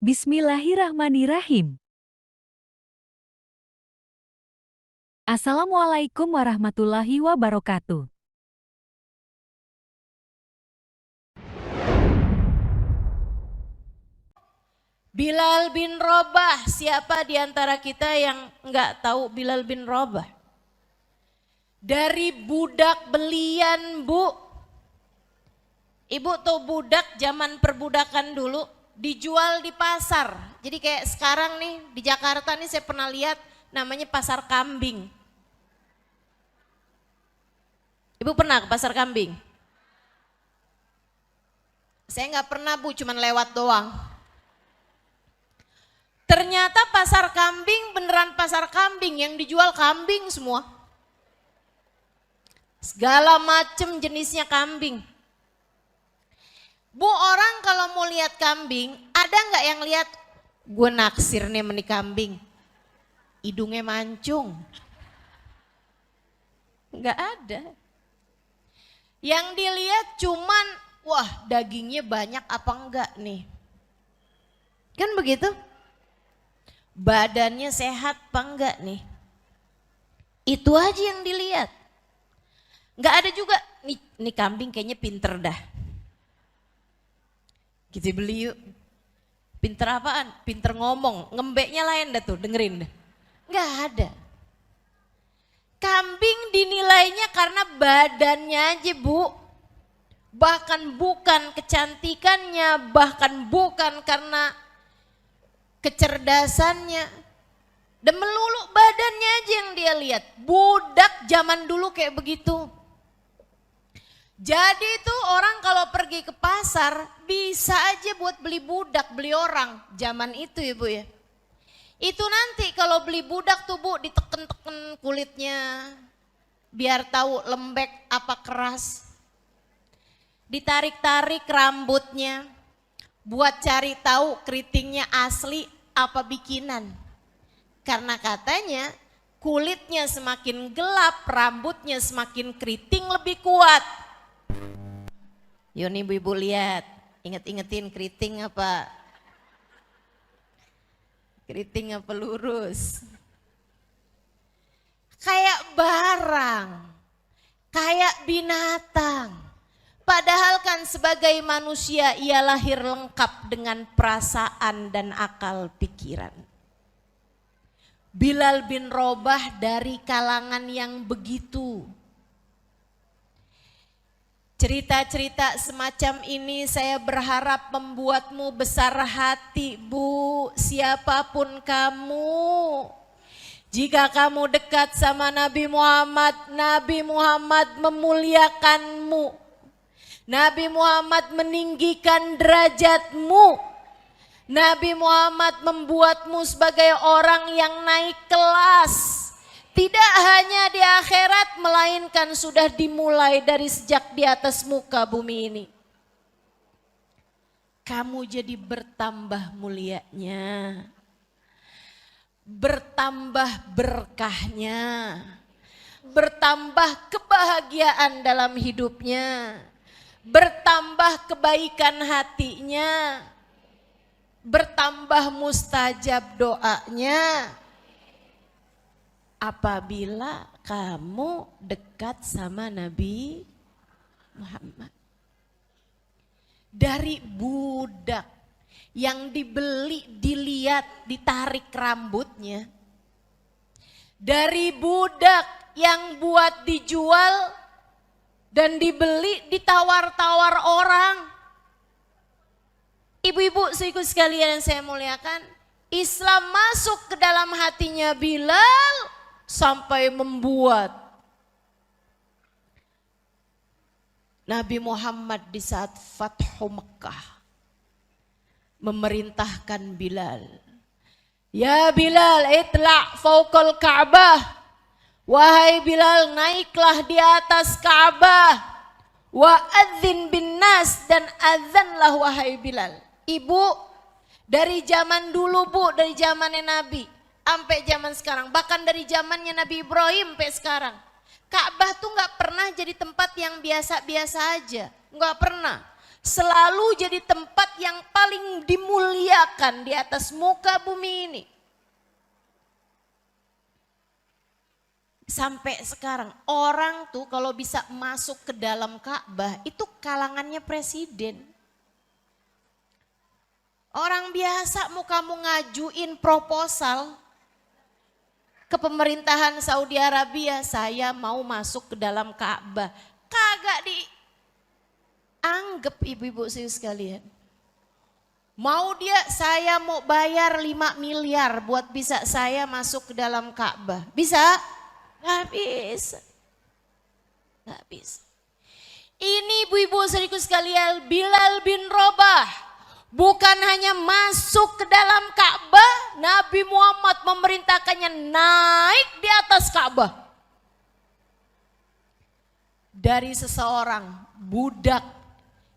Bismillahirrahmanirrahim. Assalamualaikum warahmatullahi wabarakatuh. Bilal bin Rabah, siapa di antara kita yang enggak tahu Bilal bin Rabah? Dari budak belian, Bu. Ibu tahu budak zaman perbudakan dulu dijual di pasar. Jadi kayak sekarang nih di Jakarta nih saya pernah lihat namanya pasar kambing. Ibu pernah ke pasar kambing? Saya nggak pernah, Bu, cuman lewat doang. Ternyata pasar kambing beneran pasar kambing, yang dijual kambing semua. Segala macam jenisnya kambing. Bu, orang kalau mau lihat kambing, ada nggak yang lihat gue naksir nih meni kambing, hidungnya mancung? Nggak ada. Yang dilihat cuman, wah dagingnya banyak apa enggak nih? Kan begitu? Badannya sehat apa enggak nih? Itu aja yang dilihat. Nggak ada juga, nih kambing kayaknya pinter dah. Kita beli yuk. Pinter apaan? Pinter ngomong, ngembeknya lain dah tuh, dengerin dah. Nggak ada. Kambing dinilainya karena badannya aja, Bu. Bahkan bukan kecantikannya, bahkan bukan karena kecerdasannya. Dan melulu badannya aja yang dia lihat. Budak zaman dulu kayak begitu. Jadi itu orang kalau pergi ke pasar bisa aja buat beli budak, beli orang. Zaman itu ya, Bu ya. Itu nanti kalau beli budak tuh, Bu, diteken-teken kulitnya. Biar tahu lembek apa keras. Ditarik-tarik rambutnya. Buat cari tahu keritingnya asli apa bikinan. Karena katanya kulitnya semakin gelap, rambutnya semakin keriting lebih kuat. Yuk nih ibu-ibu lihat, inget-ingetin keriting apa? Keriting apa lurus? Kayak barang, kayak binatang. Padahal kan sebagai manusia ia lahir lengkap dengan perasaan dan akal pikiran. Bilal bin Rabah dari kalangan yang begitu. Cerita-cerita semacam ini saya berharap membuatmu besar hati, Bu, siapapun kamu. Jika kamu dekat sama Nabi Muhammad memuliakanmu. Nabi Muhammad meninggikan derajatmu. Nabi Muhammad membuatmu sebagai orang yang naik kelas. Tidak hanya di akhirat, melainkan sudah dimulai dari sejak di atas muka bumi ini. Kamu jadi bertambah mulianya, bertambah berkahnya, bertambah kebahagiaan dalam hidupnya, bertambah kebaikan hatinya, bertambah mustajab doanya. Apabila kamu dekat sama Nabi Muhammad. Dari budak yang dibeli, dilihat, ditarik rambutnya. Dari budak yang buat dijual dan dibeli, ditawar-tawar orang. Ibu-ibu seiku sekalian yang saya muliakan, Islam masuk ke dalam hatinya Bilal. Sampai membuat Nabi Muhammad di saat Fathu Mekah memerintahkan Bilal. Ya Bilal, itla' fauqal Ka'bah. Wahai Bilal, naiklah di atas Ka'bah. Wa adzin bin nas, dan azanlah wahai Bilal. Ibu, dari zaman dulu, Bu, dari zamannya Nabi sampai zaman sekarang, bahkan dari zamannya Nabi Ibrahim sampai sekarang, Ka'bah tuh nggak pernah jadi tempat yang biasa-biasa aja, nggak pernah. selalu jadi tempat yang paling dimuliakan di atas muka bumi ini. Sampai sekarang orang tuh kalau bisa masuk ke dalam Ka'bah itu kalangannya presiden. Orang biasa mau kamu ngajuin proposal ke pemerintahan Saudi Arabia, saya mau masuk ke dalam Ka'bah. Kagak dianggap ibu-ibu sekalian. Mau saya mau bayar 5 miliar buat bisa saya masuk ke dalam Ka'bah. Bisa? Gak bisa. Gak bisa. Ini ibu-ibu saudariku sekalian, Bilal bin Rabah bukan hanya masuk ke dalam Ka'bah, Nabi Muhammad memerintahkannya naik di atas Ka'bah. Dari seseorang budak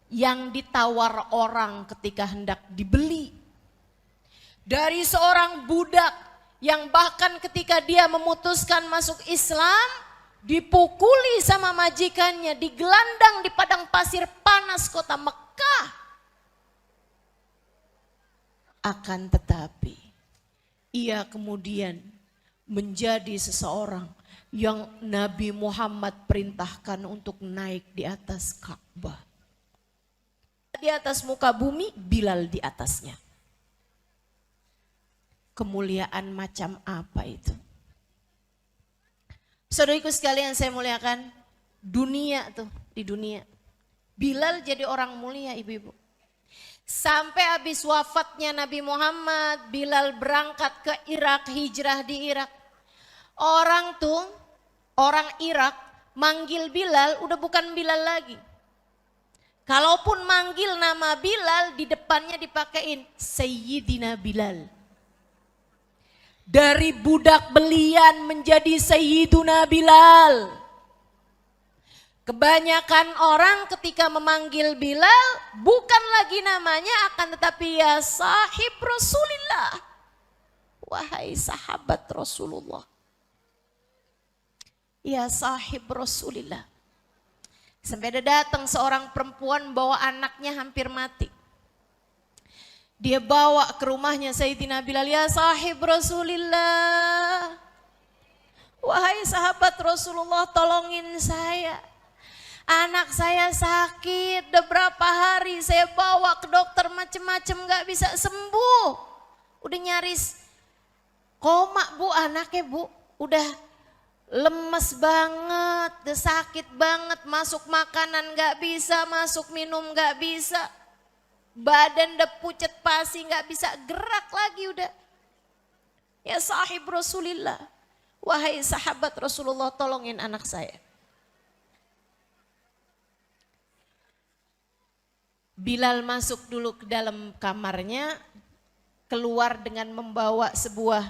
yang ditawar orang ketika hendak dibeli. Dari seorang budak yang bahkan ketika dia memutuskan masuk Islam, dipukuli sama majikannya, digelandang di padang pasir panas kota Mekah. Akan tetapi, ia kemudian menjadi seseorang yang Nabi Muhammad perintahkan untuk naik di atas Ka'bah. Di atas muka bumi, Bilal di atasnya. Kemuliaan macam apa itu? Saudariku sekalian saya muliakan, dunia tuh, di dunia. Bilal jadi orang mulia ibu-ibu. Sampai habis wafatnya Nabi Muhammad, Bilal berangkat ke Irak, hijrah di Irak. Orang tuh, orang Irak manggil Bilal udah bukan Bilal lagi. Kalaupun manggil nama Bilal, di depannya dipakein Sayyidina Bilal. Dari budak belian menjadi Sayyiduna Bilal. Kebanyakan orang ketika memanggil Bilal bukan lagi namanya, akan tetapi ya sahib Rasulillah. Wahai sahabat Rasulullah. Ya sahib Rasulillah. Sampai ada datang seorang perempuan bawa anaknya hampir mati. Dia bawa ke rumahnya Sayyidina Bilal, ya sahib Rasulillah. Wahai sahabat Rasulullah, tolongin saya. Anak saya sakit, udah berapa hari saya bawa ke dokter macem-macem gak bisa sembuh. Udah nyaris koma bu anaknya bu, udah lemes banget, udah sakit banget, masuk makanan gak bisa, masuk minum gak bisa. Badan udah pucet pasi, gak bisa gerak lagi udah. Ya sahib Rasulillah, wahai sahabat Rasulullah, tolongin anak saya. Bilal masuk dulu ke dalam kamarnya, keluar dengan membawa sebuah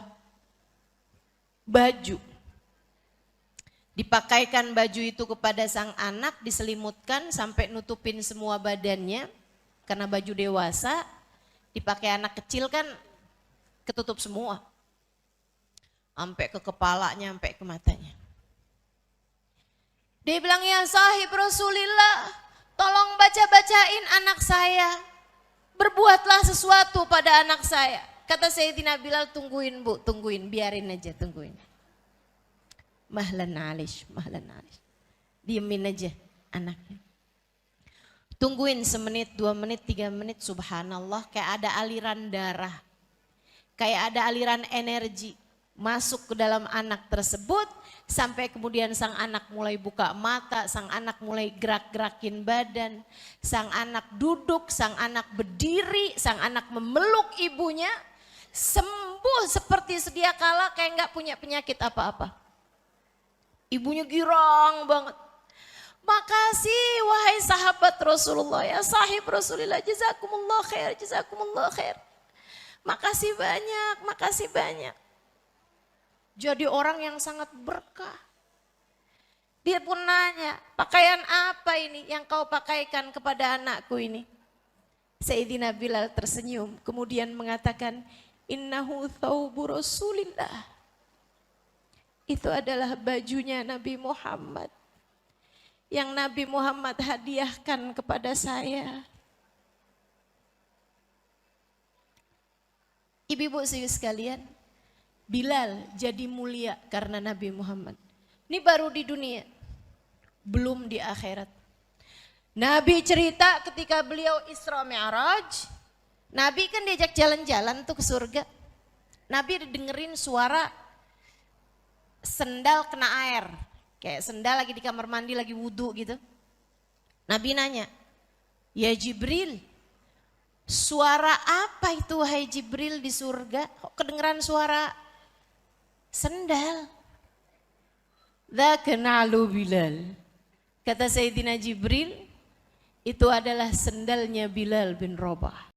baju. Dipakaikan baju itu kepada sang anak, diselimutkan sampai nutupin semua badannya. Karena baju dewasa, dipakai anak kecil kan ketutup semua. Sampai ke kepalanya, sampai ke matanya. Dia bilang, ya sahib Rasulillah, tolong baca-bacain anak saya. Berbuatlah sesuatu pada anak saya. Kata Sayyidina Bilal, tungguin bu, tungguin, biarin aja, tungguin. Mahlan alish, mahlan alish. Diemin aja anaknya. Tungguin semenit, 2 menit, 3 menit, subhanallah kayak ada aliran darah. Kayak ada aliran energi masuk ke dalam anak tersebut. Sampai kemudian sang anak mulai buka mata, sang anak mulai gerak-gerakin badan. Sang anak duduk, sang anak berdiri, sang anak memeluk ibunya. Sembuh seperti sedia kala kayak gak punya penyakit apa-apa. Ibunya girang banget. Makasih wahai sahabat Rasulullah, ya sahib Rasulullah, jazakumullah khair, jazakumullah khair. Makasih banyak, makasih banyak. Jadi orang yang sangat berkah. Dia pun nanya, pakaian apa ini yang kau pakaikan kepada anakku ini? Sayyidina Bilal tersenyum, kemudian mengatakan, innahu thawbu Rasulillah. Itu adalah bajunya Nabi Muhammad. Yang Nabi Muhammad hadiahkan kepada saya. Ibu-ibu sekalian, Bilal jadi mulia karena Nabi Muhammad. Ini baru di dunia, belum di akhirat. Nabi cerita ketika beliau Isra Mi'raj, Nabi kan diajak jalan-jalan tuh ke surga. Nabi dengerin suara sendal kena air, kayak sendal lagi di kamar mandi lagi wudhu gitu. Nabi nanya, ya Jibril, suara apa itu wahai Jibril di surga? Kok kedengeran suara sendal? Dzaka na'lu Bilal. Kata Sayyidina Jibril, itu adalah sendalnya Bilal bin Rabah.